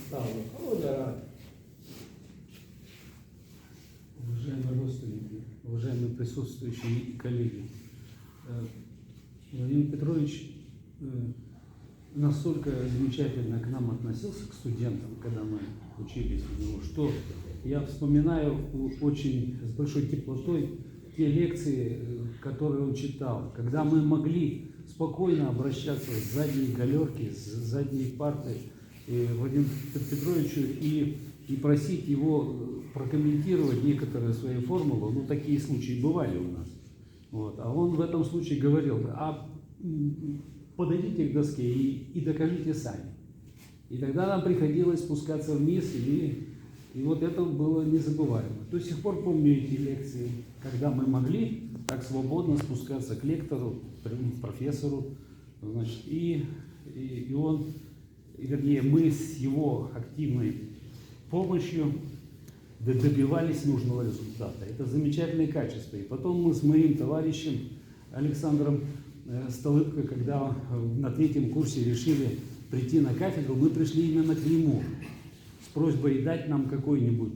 ставлю. Холода. Уважаемые родственники, уважаемые присутствующие и коллеги, Владимир Петрович настолько замечательно к нам относился, к студентам, когда мы учились у него, что я вспоминаю очень с большой теплотой те лекции, которые он читал, когда мы могли спокойно обращаться с задней галерки, с задней парты Владимиру Петровичу и просить его прокомментировать некоторые свои формулы. Ну, такие случаи бывали у нас. Вот. А он в этом случае говорил: а подойдите к доске и докажите сами. И тогда нам приходилось спускаться вниз, и вот это было незабываемо. До сих пор помню эти лекции, когда мы могли так свободно спускаться к лектору, к профессору, значит, и он, вернее, мы с его активной помощью добивались нужного результата. Это замечательные качества. И потом мы с моим товарищем Александром Столыпко, когда на третьем курсе решили прийти на кафедру, мы пришли именно к нему с просьбой дать нам какой-нибудь,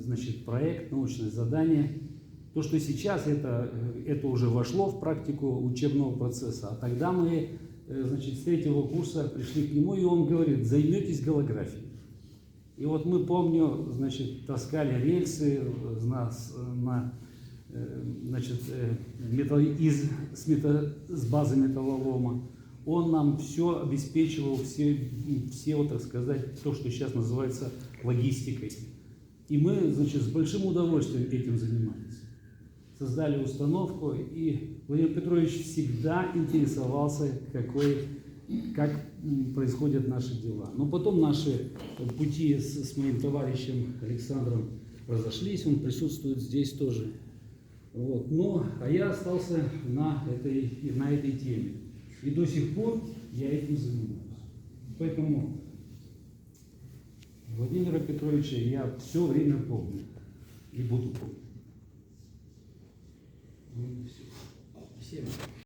значит, проект, научное задание. То, что сейчас это уже вошло в практику учебного процесса, а тогда мы, значит, с третьего курса пришли к нему, и он говорит: займетесь голографией. И вот мы, помню, значит, таскали рельсы значит, с базы металлолома. Он нам все обеспечивал, все вот, так сказать, то, что сейчас называется логистикой. И мы, значит, с большим удовольствием этим занимались. Создали установку, и Владимир Петрович всегда интересовался, как происходят наши дела. Но потом наши пути с моим товарищем Александром разошлись, он присутствует здесь тоже. Вот. А я остался на этой теме. И до сих пор я этим занимаюсь. Поэтому Владимира Петровича я все время помню и буду помнить. Всем.